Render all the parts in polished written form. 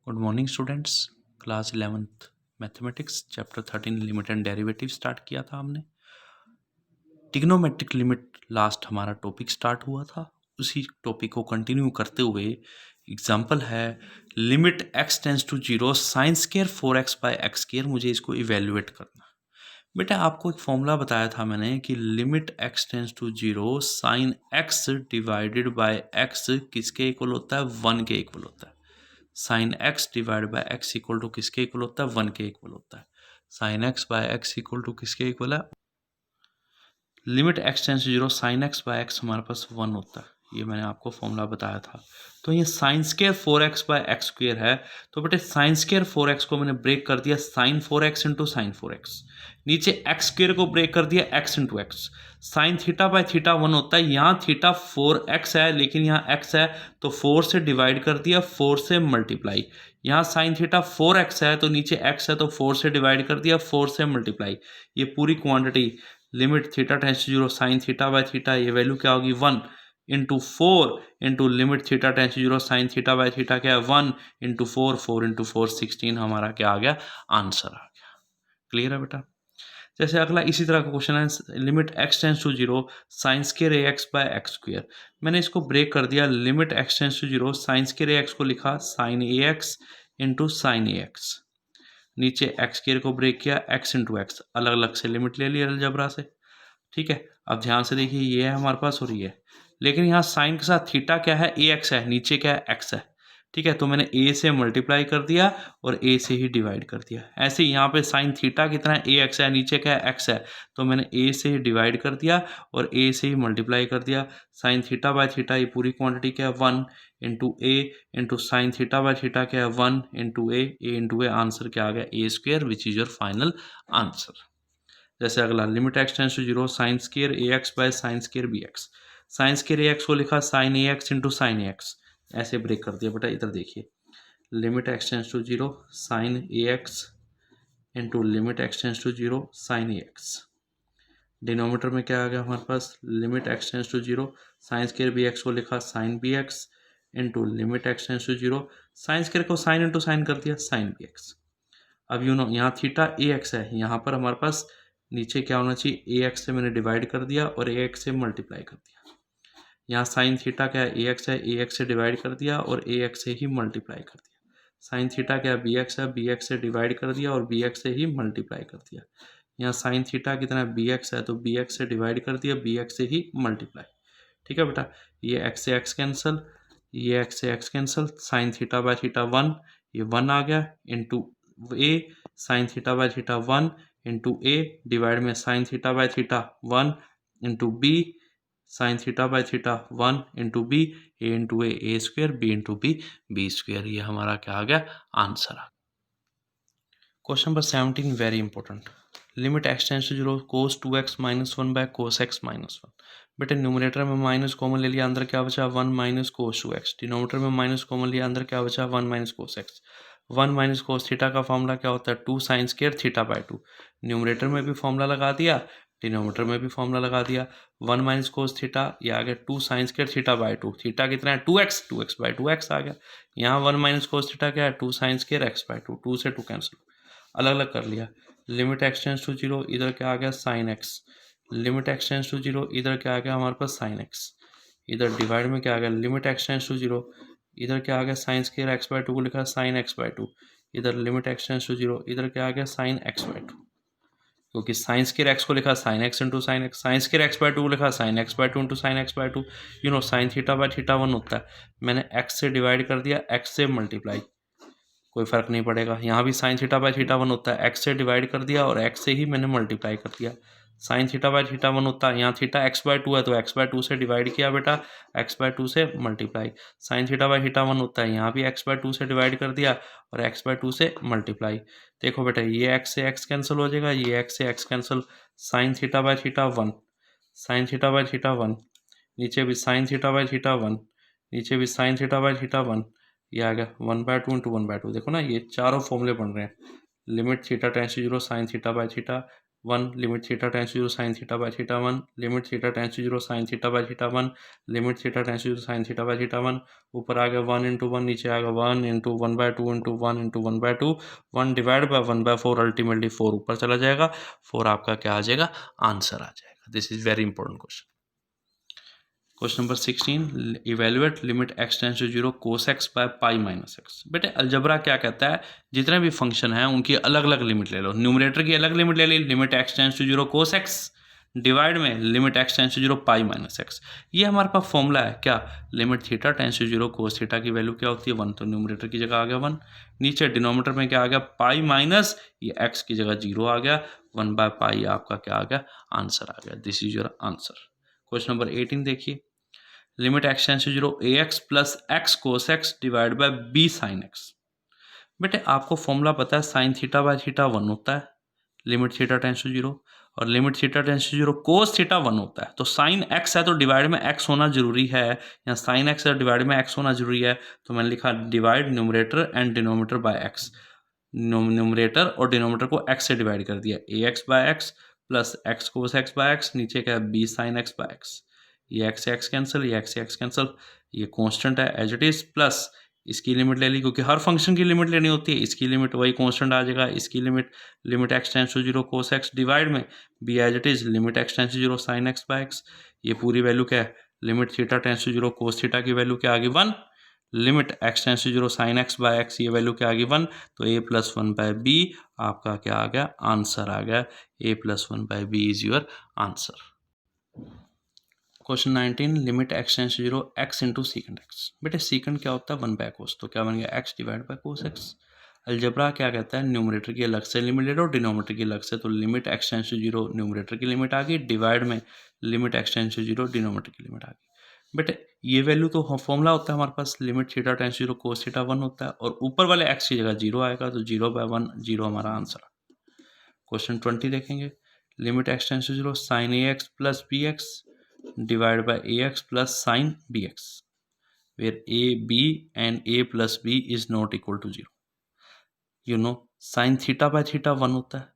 Good morning students. Class 11th mathematics chapter 13 limit and derivative start किया था हमने। Trigonometric limit last हमारा topic start हुआ था। उसी टॉपिक को कंटिन्यू करते हुए एग्जांपल है limit x tends to zero sine square 4x by x square. मुझे इसको इवेल्युएट करना। बेटा आपको एक फॉर्मूला बताया था मैंने कि limit x tends to zero sine x divided by x किसके इक्वल होता है? 1 के इक्वल होता है। Sine x divide by x equal to किसके इक्वल होता है? 1 के इक्वल होता है। Sine x by x equal to किसके इक्वल है? Limit x tends to zero sine x by x हमारे पास 1 होता है। ये मैंने आपको फॉर्मूला बताया था। तो ये sine square 4x by x square है। तो बेटे साइन स्क्वायर 4x को मैंने ब्रेक कर दिया sign 4x into sine 4x। नीचे एक्स स्क्वायर को ब्रेक कर दिया x into x. Sine theta by theta 1 होता है। यहाँ थीटा 4x है लेकिन यहाँ x है तो 4 से डिवाइड कर दिया, 4 से मल्टीप्लाई। यहाँ साइन थीटा 4x है तो नीचे x है तो 4 से डिवाइड कर दिया, 4 से मल्टीप्लाई। ये पूरी quantity limit theta tends to zero sine theta by theta, ये वैल्यू क्या होगी? 1 into 4 into limit theta tends to zero sine theta by theta क्या है? 1 इंटू 4, 4 इंटू 4 16 हमारा क्या आ गया? आंसर आ गया। क्लियर है बेटा? जैसे अगला इसी तरह का क्वेश्चन है limit x tends to zero sine square A x by x square. मैंने इसको ब्रेक कर दिया। Limit x tends to zero sine square A x को लिखा साइन ए एक्स इंटू साइन ए एक्स। नीचे एक्स स्क्वायर को ब्रेक किया x इंटू एक्स, अलग अलग से लिमिट ले ली अलजेब्रा से। ठीक है, अब ध्यान से देखिए ये है हमारे पास और ये है, लेकिन यहाँ साइन के साथ थीटा क्या है? ए एक्स है, नीचे क्या है? एक्स है। ठीक है, तो मैंने ए से मल्टीप्लाई कर दिया और ए से ही डिवाइड कर दिया। ऐसे ही यहाँ पे साइन थीटा कितना है? ए एक्स है, नीचे क्या है? एक्स है, तो मैंने ए से ही डिवाइड कर दिया और ए से ही मल्टीप्लाई कर दिया। साइन थीटा बाय थीटा ये पूरी क्वांटिटी क्या है? 1 into A into sine theta by theta क्या है? 1 into A into A. Answer क्या आ गया? A square, which is your final answer. जैसे अगला limit x tends to zero sine square A x by sine square B X. Sine square A x को लिखा sine ए x into sine ए X, ऐसे break कर दिया। बेटा इधर देखिए, limit x tends to zero sine A x into limit x tends to zero sine A x. Denominator में क्या आ गया हमारे पास? Limit x tends to zero sine square B x को लिखा sine b x into limit x tends to zero sine square को sine into sine कर दिया साइन बी एक्स। अब यू नो यहाँ थीटा ए एक्स है, यहाँ पर हमारे पास नीचे क्या होना चाहिए? ए एक्स से मैंने डिवाइड कर दिया और ए एक्स से मल्टीप्लाई कर दिया। यहाँ साइन थीटा क्या है? ए एक्स है, ए एक्स से डिवाइड कर दिया और ए एक्स से ही मल्टीप्लाई कर दिया। साइन थीटा क्या है? बी एक्स है, बी एक्स से डिवाइड कर दिया और बी एक्स से ही मल्टीप्लाई कर दिया। यहाँ साइन थीटा कितना है? बी एक्स है, तो बी एक्स से डिवाइड कर दिया, बी एक्स से ही मल्टीप्लाई। ठीक है बेटा, ये एक्स से एक्स कैंसल, ये एक्स से x cancel. Sine theta by theta 1, ये 1 आ गया into a sine theta by theta 1 into a divide में sine theta by theta 1 into b sine theta by theta 1 into b, a into a square, b into b square. ये हमारा क्या आ गया? Answer आ गया। Question number 17 very important. Limit x tends to zero cos 2x minus 1 by cos x minus 1। बेटे numerator में minus common ले लिया, अंदर क्या बचा? 1 माइनस कोस 2x। डिनोमीटर में माइनस कॉमन लिया, अंदर क्या बचा? 1 माइनस कोस x। 1 माइनस कोस थीटा का फॉर्मूला क्या होता है? 2 sine square theta by 2। Numerator में भी फॉर्मूला लगा दिया, डिनोमीटर में भी फॉर्मूला लगा दिया। 1 माइनस कोस थीटा, ये आ गया 2 sine square theta by 2। Theta कितना है? 2x, 2x बाय 2x आ गया। यहाँ 1 माइनस कोस थीटा क्या है? 2 साइन स्क्वायर x बाय 2। 2 से 2 कैंसिल, अलग अलग कर लिया। Limit x tends to zero, इधर क्या आ गया? Sine x. Limit x tends to zero, इधर क्या आ गया हमारे पास? Sine x. इधर डिवाइड में क्या आ गया? Limit x tends to zero, इधर क्या आ गया? साइन स्क्वायर एक्स बाय 2 को लिखा साइन एक्स बाय 2। इधर limit x tends to zero, इधर क्या आ गया? साइन एक्स बाय 2, क्योंकि साइन स्क्वायर एक्स को लिखा sine x into sine x. Sine square x by 2 को लिखा sine x by 2 into sine x by 2। You know sine theta by theta 1 होता है। मैंने एक्स से डिवाइड कर दिया, एक्स से मल्टीप्लाई, कोई फर्क नहीं पड़ेगा। यहाँ भी साइन थीटा बाय थीटा 1 होता है, एक्स से डिवाइड कर दिया और एक्स से ही मैंने मल्टीप्लाई कर दिया। साइन थीटा बाय थीटा 1 होता है, यहाँ थीटा एक्स बाय 2 है तो एक्स बाय 2 से डिवाइड किया बेटा, एक्स बाय 2 से multiply. Sine theta by theta 1 होता है, यहाँ भी एक्स बाय 2 से डिवाइड कर दिया और एक्स बाय 2 से मल्टीप्लाई। देखो बेटा, ये एक्स से एक्स कैंसिल हो जाएगा, ये एक्स से x cancel. Sign theta by theta 1, sine theta by theta 1, नीचे भी साइन थीटा बाय थीटा 1, नीचे भी साइन थीटा बाय थीटा 1, ये आ गया 1/2 इंटू 1/2। देखो ना, ये चारों फॉर्मूले बन रहे हैं। Limit theta tends to zero sine theta by theta 1, limit theta tends to 0 sine theta by theta 1, limit theta tends to 0 sine theta by theta 1, limit theta tends to 0 sine theta by theta 1, ऊपर आ गया 1 into 1, नीचे आएगा 1 into 1/2 into 1 into 1/2, 1 divide by 1/4, ultimately 4 ऊपर चला जाएगा, 4 आपका क्या आ जाएगा, आंसर आ जाएगा। This is very important question. Question number 16, evaluate limit x tends to 0 cos x by pi minus x. बेटे अलजबरा क्या कहता है, जितने भी फंक्शन हैं उनकी अलग अलग लिमिट ले लो। न्यूमरेटर की अलग लिमिट ले ली, limit x tends to 0 cos x, divide में limit x tends to 0 pi minus x. ये हमारे पास फॉर्मूला है क्या, limit theta tends to 0 cos theta की वैल्यू क्या होती है 1, तो न्यूमरेटर की जगह आ गया 1, नीचे डिनोमिनेटर में क्या आ गया पाई माइनस, ये x की जगह 0 आ गया, 1/पाई आपका क्या आ गया, आंसर आ गया। This is your answer. Question number 18 देखिए, limit x tends to 0 ax plus x cos x divide by b sine x। बेटे आपको फॉर्मूला पता है साइन थीटा बाय थीटा 1 होता है, लिमिट थीटा टेंस टू 0, और limit theta tends to 0 cos theta 1 होता है। तो साइन x है तो डिवाइड में x होना जरूरी है, या साइन x है तो डिवाइड में x होना जरूरी है, तो मैंने लिखा divide numerator and denominator by x। Numerator और डिनोमिनेटर को x से डिवाइड कर दिया, ax by x plus x cos x by x, नीचे क्या है b sine x by x, ये x से x कैंसिल, ये x से x कैंसिल, ये कांस्टेंट है एज इट इज, प्लस इसकी लिमिट ले ली क्योंकि हर फंक्शन की लिमिट लेनी होती है, इसकी लिमिट वही कांस्टेंट आ जाएगा, इसकी limit limit x tends to 0 cos x divide में b as it is limit x tends to 0 sine x by x। ये पूरी वैल्यू क्या है, limit theta tends to 0 cos theta की वैल्यू क्या आ गई 1, limit x tends to 0 sine x by x, ये वैल्यू क्या आ गई 1, तो a प्लस 1/b आपका क्या आ गया, आंसर आ गया, a plus 1/b is your answer. Question 19, limit x tends to 0 x into secant x. बेटे सीकेंड क्या होता है 1/cos, तो क्या बन गया x divide by cos x। Algebra क्या कहता है, न्यूमरेटर की अलग से लिमिट ले लो, डिनोमिनेटर की अलग से, तो limit x tends to 0 numerator की लिमिट आ गई, डिवाइड में limit x tends to 0 denominator की लिमिट आ गई। बेटे ये वैल्यू तो फॉर्मूला होता है हमारे पास, limit theta tends to 0 cos theta 1 होता है, और ऊपर वाले x की जगह 0 आएगा, तो 0/1 0 हमारा आंसर। क्वेश्चन 20 देखेंगे, limit x tends to 0 sine ax plus bx divide by ax plus sine bx, where a b and a plus b is not equal to 0। You know sine theta by theta 1 होता है,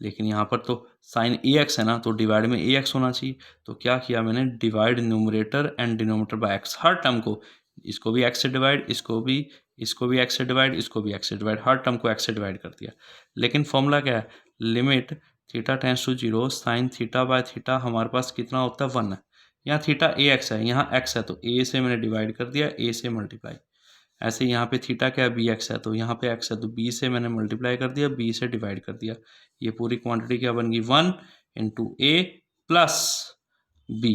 लेकिन यहाँ पर तो sign ax है ना, तो divide में ax होना चाहिए, तो क्या किया मैंने, divide numerator and denominator by x, her term को, इसको भी x से डिवाइड, इसको भी x से डिवाइड, इसको भी x से डिवाइड, हर टर्म को x से डिवाइड कर दिया। लेकिन फॉर्मूला क्या है, limit theta tends to 0 sine theta by theta हमारे पास कितना होता है 1 है, यहाँ थीटा ax है, यहाँ x है, तो a से मैंने डिवाइड कर दिया, a से मल्टीप्लाई, ऐसे यहाँ पे थीटा क्या है बी एक्स है, तो यहाँ पे एक्स है, तो बी से मैंने मल्टीप्लाई कर दिया, बी से डिवाइड कर दिया, ये पूरी क्वांटिटी क्या बन गई 1 इंटू ए प्लस बी,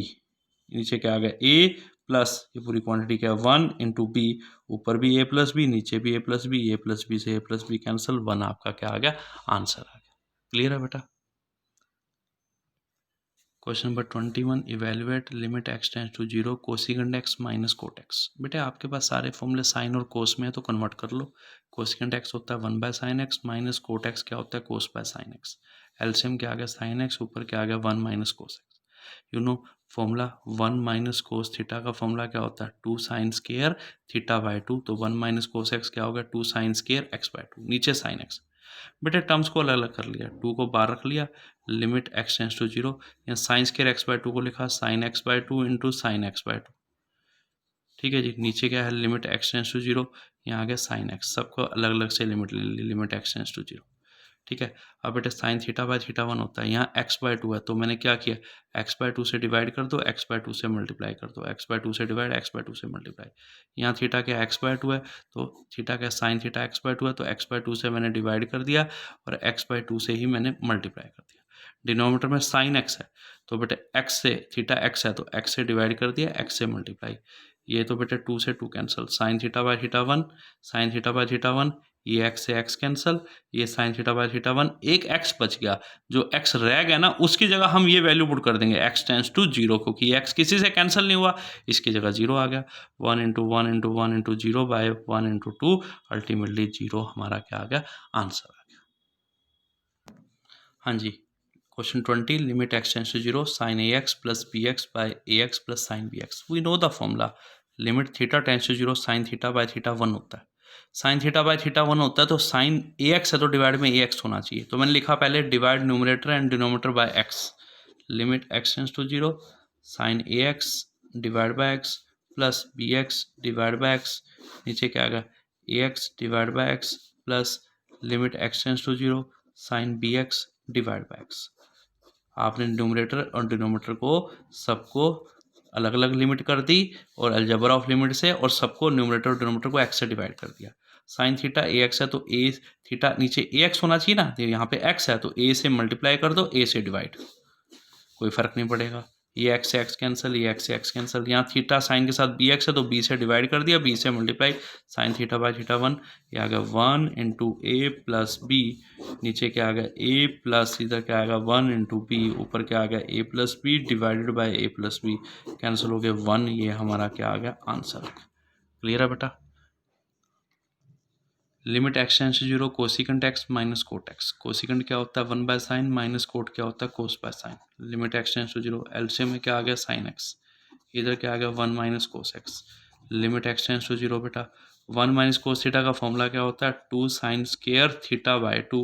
नीचे क्या आ गया ए प्लस, ये पूरी क्वांटिटी क्या है 1 इंटू बी, ऊपर भी ए प्लस बी, नीचे भी ए प्लस बी, ए प्लस बी से ए प्लस बी कैंसिल, 1 आपका क्या आ गया, आंसर आ गया। क्लियर है बेटा। Question number 21, evaluate limit x tends to 0 cosecant x minus cot x। बेटे आपके पास सारे फॉर्मूले साइन और कोस में है, तो कन्वर्ट कर लो। कोसिकेंड x होता है 1/sin x minus cot x क्या होता है cos by sign x। LCM क्या आ गया साइन x, ऊपर क्या आ गया 1 minus cos x। You know formula 1 minus cos theta का फॉर्मूला क्या होता है 2 साइन स्केयर थीटा बाय 2, तो 1 माइनस कोस x क्या होगा 2 साइन स्केयर x बाय 2, नीचे साइन x। बेटे टर्म्स को अलग अलग कर लिया, 2 को बाहर रख लिया, लिमिट x टेंस टू 0, या साइन स्केयर x बाय 2 को लिखा sine x by 2 into sine x by 2, ठीक है जी। नीचे क्या है लिमिट x टेंस टू 0, यहाँ आ गया साइन x, सबको अलग अलग से लिमिट ले ली, लिमिट x टेंस टू 0, ठीक है। अब बेटे साइन थीटा बाय थीटा 1 होता है, यहाँ x बाय 2 है, तो मैंने क्या किया x बाय 2 से डिवाइड कर दो, x बाय 2 से मल्टीप्लाई कर दो, x बाय 2 से डिवाइड, x बाय 2 से मल्टीप्लाई। यहाँ थीटा क्या x बाय 2 है, तो थीटा क्या साइन थीटा x बाय 2 है, तो x बाय 2 से मैंने डिवाइड कर दिया, और x बाय 2 से ही मैंने मल्टीप्लाई कर दिया। डिनोमिनेटर में साइन x है, तो बेटे x से थीटा x है, तो x से डिवाइड कर दिया, x से मल्टीप्लाई, ये तो बेटे 2 से 2 cancel, sign theta by theta 1, sine theta by theta 1, ये x से x कैंसिल, ये साइन थीटा बाय थीटा 1, एक x बच गया, जो x रह गया ना उसकी जगह हम ये वैल्यू पुट कर देंगे x टेंस टू 0, क्योंकि x किसी से कैंसिल नहीं हुआ, इसकी जगह 0 आ गया, 1 into 1 into 1 into 0 by 1 into 2, ultimately 0 हमारा क्या आ गया, आंसर आ गया। हाँ जी, question 20, limit x tends to 0 sine ax plus bx by ax plus sine bx। We know the formula, limit theta tends to 0 sine theta by theta 1 होता है, साइन थीटा बाय थीटा 1 होता है तो sign ए x है तो divide में ए x होना चाहिए। तो मैंने लिखा पहले divide numerator and denominator by x, limit x tends to 0 sine A x divide by x plus b x divide by x, नीचे क्या आ गया a x divide by x plus limit x tends to 0 sine b x divide by x. आपने numerator और denominator को सबको अलग अलग लिमिट कर दी और अलजेब्रा ऑफ लिमिट से, और सबको न्यूमरेटर और डिनोमिनेटर को एक्स से डिवाइड कर दिया। साइन थीटा ए एक्स है तो ए थीटा नीचे ए एक्स होना चाहिए ना, तो यहाँ पे एक्स है तो ए से मल्टीप्लाई कर दो, ए से डिवाइड, कोई फर्क नहीं पड़ेगा। ये एक्स से एक्स कैंसिल, ये एक्स से एक्स कैंसिल। यहाँ थीटा साइन के साथ बी एक्स है तो बी से डिवाइड कर दिया, बी से multiply sine theta by theta 1, ये आ गया 1 इंटू ए प्लस बी, नीचे क्या आ गया ए प्लस इधर क्या आएगा 1 इंटू बी, ऊपर क्या आ गया a plus b divided by a plus b, cancel हो गया 1, ये हमारा क्या आ गया आंसर। क्लियर है बेटा। Limit x tends to 0 cosecant x minus cot x. Cosecant क्या होता है 1 बाय साइन, माइनस कोट क्या होता है cos by sine. Limit x tends to 0, LCM में क्या आ गया साइन एक्स, इधर क्या आ गया 1 minus cos x. Limit x tends to 0 बेटा 1 माइनस कोस थीटा का फॉर्मूला क्या होता है 2 साइन स्क्वायर थीटा बाय 2,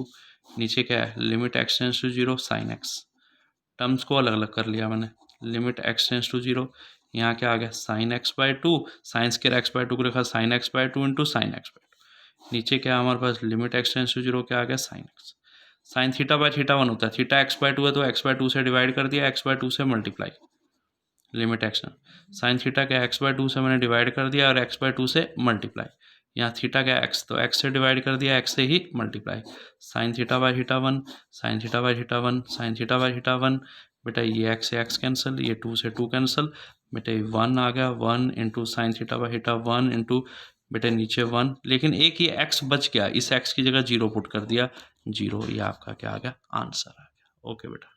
नीचे क्या है limit x tends to 0 sine x. Terms को अलग अलग कर लिया मैंने। लिमिट एक्स टेंस टू 0, यहाँ क्या आ गया sine x by 2, sine square x by 2 को लिखा sine x by 2 into sine x by 2, नीचे क्या हमारे पास लिमिट एक्स टेंस टू 0 क्या आ गया sine x. Sine theta by theta 1 होता है, थीटा एक्स बाय 2 है तो एक्स बाय 2 से डिवाइड कर दिया, एक्स बाय 2 से multiply, limit x. Sine theta क्या एक्स बाय 2 से मैंने डिवाइड कर दिया और एक्स बाय 2 से मल्टीप्लाई, यहाँ थीटा क्या एक्स तो एक्स से डिवाइड कर दिया, एक्स से ही multiply, sine theta by theta 1, sine theta by theta 1, sine theta by theta 1, बेटा ये एक्स से एक्स कैंसिल, ये 2 से 2 कैंसिल, बेटा ये 1 आ गया 1 into sine theta by theta 1 into बेटा नीचे 1, लेकिन एक ये x बच गया, इस x की जगह 0 पुट कर दिया 0, ये आपका क्या आ गया आंसर आ गया। ओके बेटा।